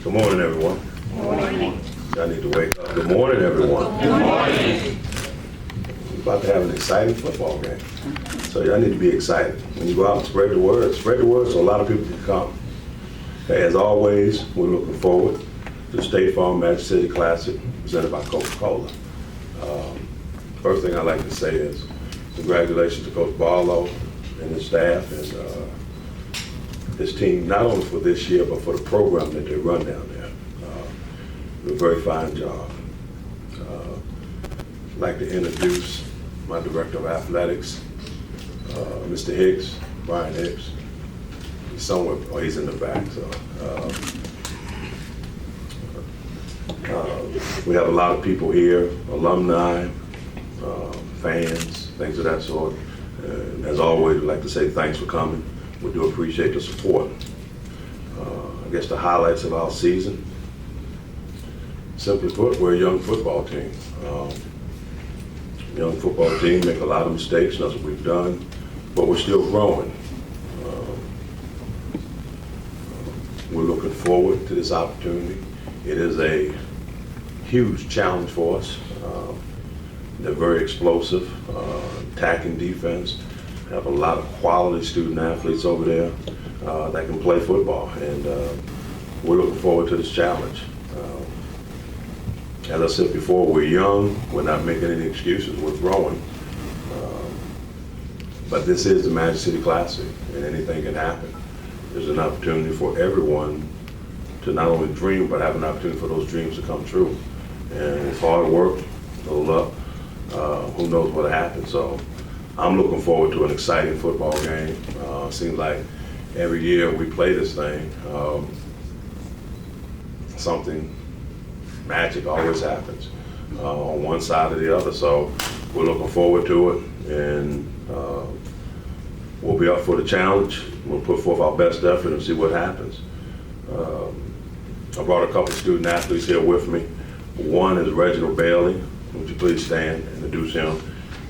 Good morning, everyone. Good morning. I need to wake up. Good morning, everyone. Good morning. We're about to have an exciting football game. So y'all need to be excited. When you go out and spread the word so a lot of people can come. Okay, as always, we're looking forward to the State Farm Magic City Classic presented by Coca-Cola. First thing I'd like to say is congratulations to Coach Barlow and his staff and his team, not only for this year, but for the program that they run down there. A very fine job. I'd like to introduce my Director of Athletics, Mr. Hicks, Brian Hicks. He's somewhere, oh, he's in the back, so. We have a lot of people here, alumni, fans, things of that sort. And as always, we'd like to say thanks for coming. We do appreciate the support. I guess the highlights of our season, simply put, we're a young football team. Young football team, make a lot of mistakes, that's what we've done, but we're still growing. We're looking forward to this opportunity. It is a huge challenge for us. They're very explosive, attacking defense. Have a lot of quality student athletes over there that can play football, and we're looking forward to this challenge. As I said before, we're young, we're not making any excuses, we're growing. But this is the Magic City Classic, and anything can happen. There's an opportunity for everyone to not only dream, but have an opportunity for those dreams to come true. And it's hard work, a little luck, who knows what happens. So I'm looking forward to an exciting football game. Seems like every year we play this thing, something magic always happens on one side or the other. So we're looking forward to it, and we'll be up for the challenge. We'll put forth our best effort and see what happens. I brought a couple of student athletes here with me. One is Reginald Bailey. Would you please stand and introduce him?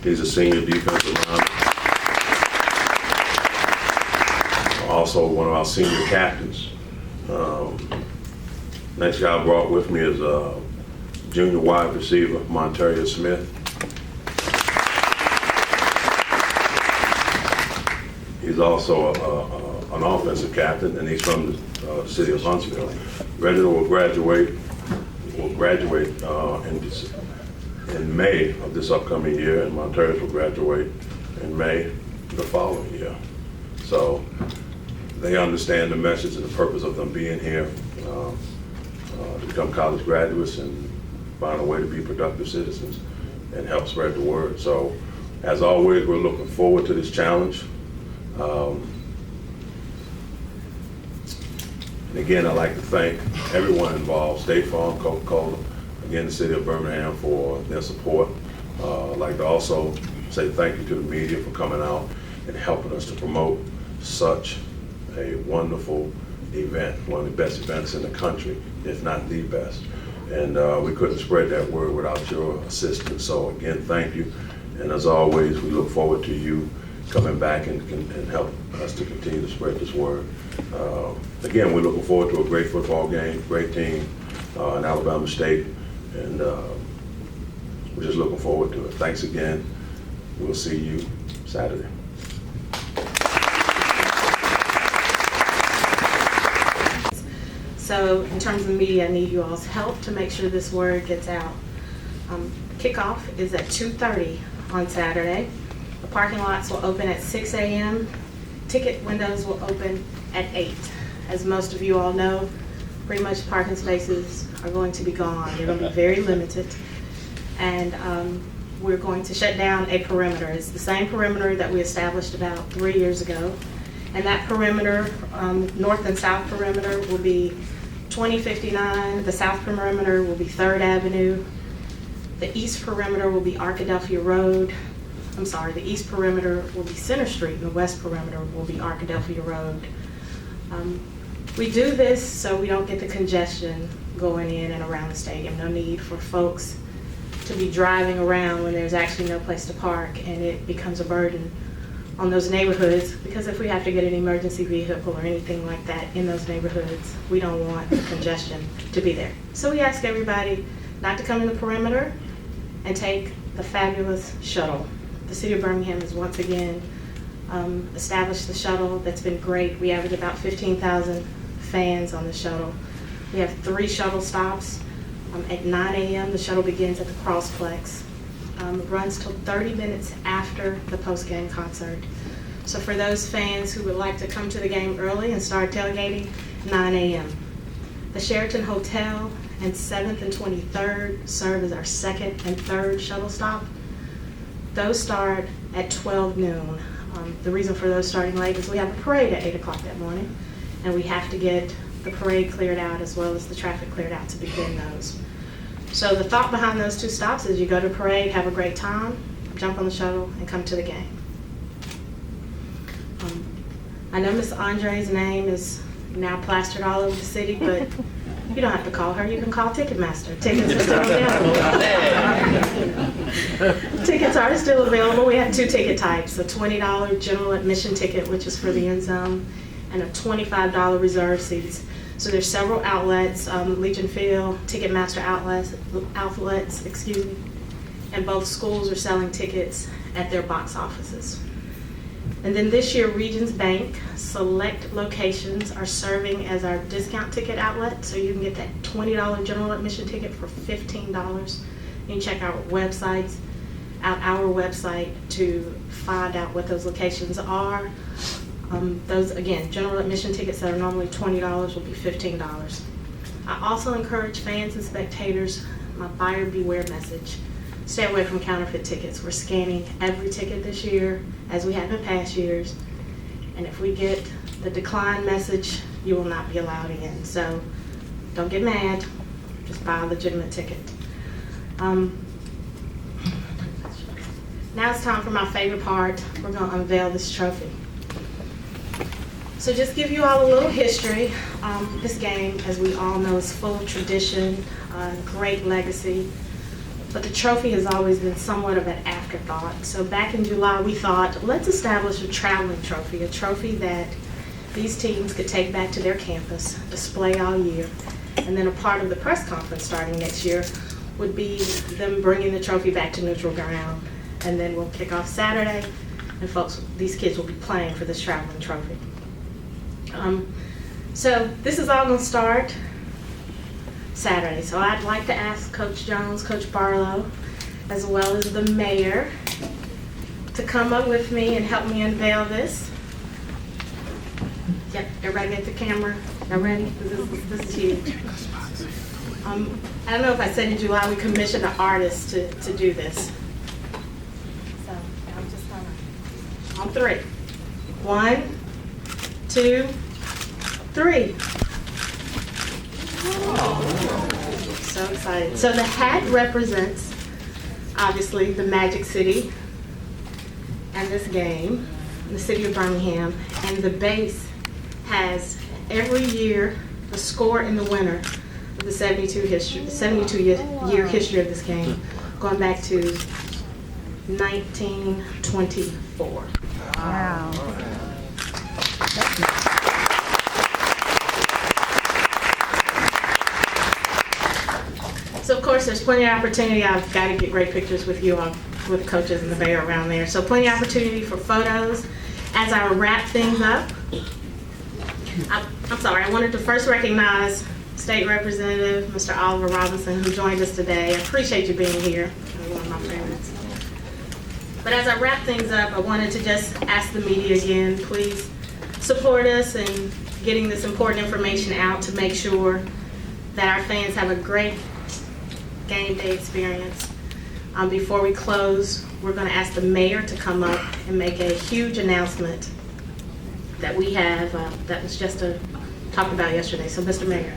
He's a senior defensive lineman. Also one of our senior captains. Next guy I brought with me is junior wide receiver, Monteria Smith. He's also an offensive captain, and he's from the city of Huntsville. Reginald will graduate in May of this upcoming year, and Monteria will graduate in May the following year. So they understand the message and the purpose of them being here, to become college graduates and find a way to be productive citizens and help spread the word. So as always, we're looking forward to this challenge. And again, I'd like to thank everyone involved, State Farm, Coca-Cola, again, the city of Birmingham for their support. I'd like to also say thank you to the media for coming out and helping us to promote such a wonderful event, one of the best events in the country, if not the best. And we couldn't spread that word without your assistance. So again, thank you. And as always, we look forward to you coming back and help us to continue to spread this word. Again, we're looking forward to a great football game, great team in Alabama State, and we're just looking forward to it. Thanks again. We'll see you Saturday. So in terms of the media, I need you all's help to make sure this word gets out. Kickoff is at 2:30 on Saturday. The parking lots will open at 6 a.m. Ticket windows will open at 8. As most of you all know, pretty much parking spaces are going to be gone. They're going to be very limited. And we're going to shut down a perimeter. It's the same perimeter that we established about 3 years ago. And that perimeter, north and south perimeter, will be 2059. The south perimeter will be 3rd Avenue. The east perimeter will be Arkadelphia Road. I'm sorry, the east perimeter will be Center Street, and the west perimeter will be Arkadelphia Road. We do this so we don't get the congestion going in and around the stadium. No need for folks to be driving around when there's actually no place to park, and it becomes a burden on those neighborhoods, because if we have to get an emergency vehicle or anything like that in those neighborhoods, we don't want the congestion to be there. So we ask everybody not to come in the perimeter and take the fabulous shuttle. The City of Birmingham has once again established the shuttle. That's been great. We average about 15,000 fans on the shuttle. We have 3 shuttle stops. At 9 a.m. the shuttle begins at the Crossplex. It runs till 30 minutes after the post-game concert. So for those fans who would like to come to the game early and start tailgating, 9 a.m. The Sheraton Hotel and 7th and 23rd serve as our 2nd and 3rd shuttle stop. Those start at 12 noon. The reason for those starting late is we have a parade at 8 o'clock that morning, and we have to get the parade cleared out as well as the traffic cleared out to begin those. So the thought behind those 2 stops is you go to parade, have a great time, jump on the shuttle, and come to the game. I know Miss Andre's name is now plastered all over the city, but you don't have to call her. You can call Ticketmaster. Tickets are still available. Tickets are still available. We have 2 ticket types, a $20 general admission ticket, which is for the end zone, and a $25 reserve seats. So there's several outlets, Legion Field, Ticketmaster outlets, and both schools are selling tickets at their box offices. And then this year, Regions Bank select locations are serving as our discount ticket outlet, so you can get that $20 general admission ticket for $15. You can check our website to find out what those locations are. Those, again, general admission tickets that are normally $20 will be $15. I also encourage fans and spectators, my buyer beware message. Stay away from counterfeit tickets. We're scanning every ticket this year, as we have in past years. And if we get the decline message, you will not be allowed in. So don't get mad, just buy a legitimate ticket. Now it's time for my favorite part. We're going to unveil this trophy. So just give you all a little history. This game, as we all know, is full of tradition, great legacy, but the trophy has always been somewhat of an afterthought. So back in July, we thought, let's establish a traveling trophy, a trophy that these teams could take back to their campus, display all year, and then a part of the press conference starting next year would be them bringing the trophy back to neutral ground. And then we'll kick off Saturday, and these kids will be playing for this traveling trophy. So this is all going to start Saturday. So I'd like to ask Coach Jones, Coach Barlow, as well as the mayor, to come up with me and help me unveil this. Yep, everybody get the camera. Y'all ready? This is huge. I don't know if I said in July we commissioned an artist to do this. So I'm just on 3. 1, 2, 3. So excited. So the hat represents, obviously, the Magic City and this game, the City of Birmingham, and the base has every year the score and the winner of the 72-year history of this game, going back to 1924. Wow. So of course, there's plenty of opportunity. I've got to get great pictures with you all, with the coaches and the mayor around there. So plenty of opportunity for photos. As I wrap things up, I'm sorry, I wanted to first recognize State Representative Mr. Oliver Robinson, who joined us today. I appreciate you being here. You're one of my favorites. But as I wrap things up, I wanted to just ask the media again, please support us in getting this important information out to make sure that our fans have a great game day experience. Before we close, we're going to ask the mayor to come up and make a huge announcement that we have that was just talked about yesterday. So, Mr. Mayor.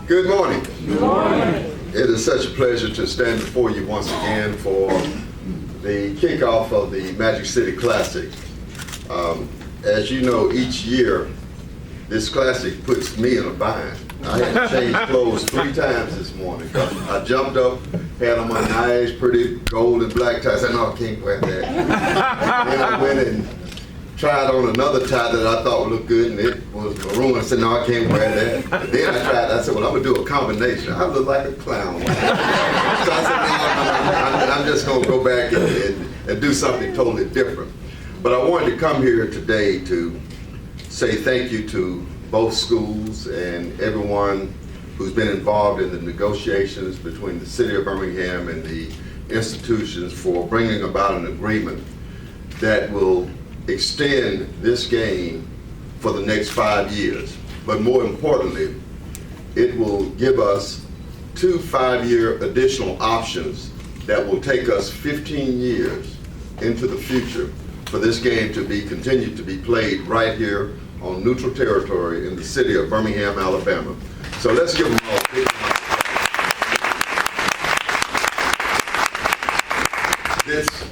Good morning. Good morning. It is such a pleasure to stand before you once again for the kickoff of the Magic City Classic. As you know, each year this classic puts me in a bind I had to change clothes 3 times this morning. I jumped up, had on my nice, pretty gold and black tie. I said, no, I can't wear that. Then I went and tried on another tie that I thought would look good, and it was maroon. I said, no, I can't wear that. Then I said, well, I'm going to do a combination. I look like a clown. So I said, no, I'm just going to go back and do something totally different. But I wanted to come here today to say thank you to both schools and everyone who's been involved in the negotiations between the City of Birmingham and the institutions for bringing about an agreement that will extend this game for the next 5 years. But more importantly, it will give us 2 5-year additional options that will take us 15 years into the future for this game to be continued to be played right here on neutral territory in the city of Birmingham, Alabama. So let's give them all a big round.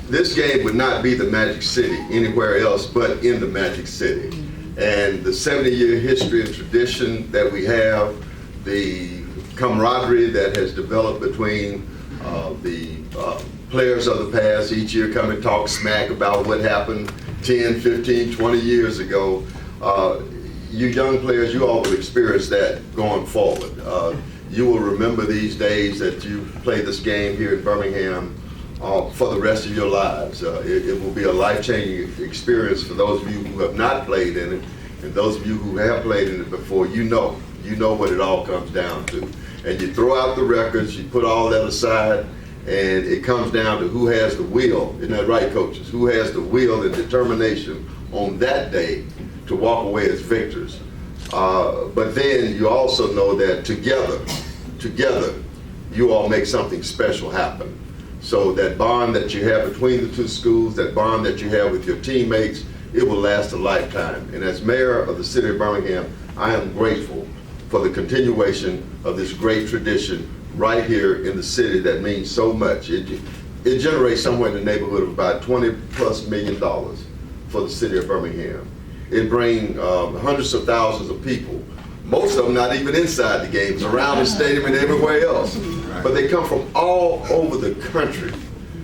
This game would not be the Magic City anywhere else but in the Magic City. And the 70-year history and tradition that we have, the camaraderie that has developed between the players of the past, each year come and talk smack about what happened 10, 15, 20 years ago. You young players, you all will experience that going forward. You will remember these days that you played this game here in Birmingham for the rest of your lives. It will be a life-changing experience for those of you who have not played in it, and those of you who have played in it before. You know what it all comes down to. And you throw out the records, you put all that aside, and it comes down to who has the will. Isn't that right, coaches? Who has the will and determination on that day to walk away as victors. But then you also know that together, you all make something special happen. So that bond that you have between the two schools, that bond that you have with your teammates, it will last a lifetime. And as mayor of the city of Birmingham, I am grateful for the continuation of this great tradition right here in the city that means so much. It generates somewhere in the neighborhood of about $20+ million for the city of Birmingham. It brings hundreds of thousands of people, most of them not even inside the games, around the stadium and everywhere else. But they come from all over the country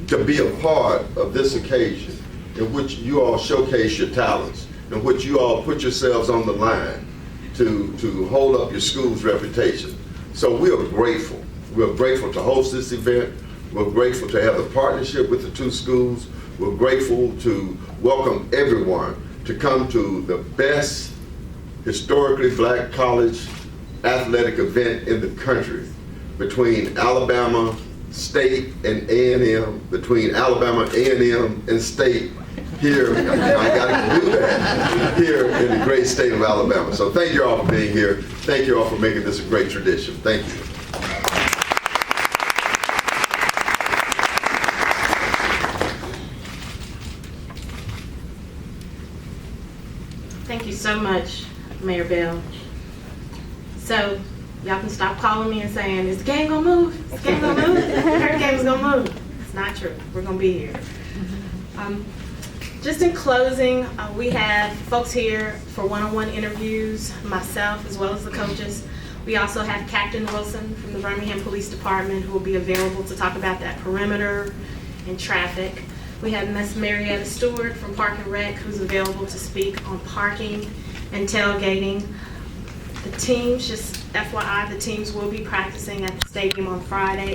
to be a part of this occasion in which you all showcase your talents, in which you all put yourselves on the line to hold up your school's reputation. So we are grateful. We're grateful to host this event. We're grateful to have the partnership with the two schools. We're grateful to welcome everyone to come to the best historically black college athletic event in the country, between Alabama State and A&M, between Alabama A&M and State here. I got to do that here in the great state of Alabama. So thank you all for being here. Thank you all for making this a great tradition. Thank you. Thank you so much, Mayor Bell. So, y'all can stop calling me and saying, is the game gonna move? Is the game gonna move? Her game's gonna move. It's not true. We're gonna be here. Just in closing, we have folks here for one-on-one interviews, myself as well as the coaches. We also have Captain Wilson from the Birmingham Police Department who will be available to talk about that perimeter and traffic. We have Miss Marietta Stewart from Park and Rec who's available to speak on parking and tailgating. The teams, just FYI, the teams will be practicing at the stadium on Friday.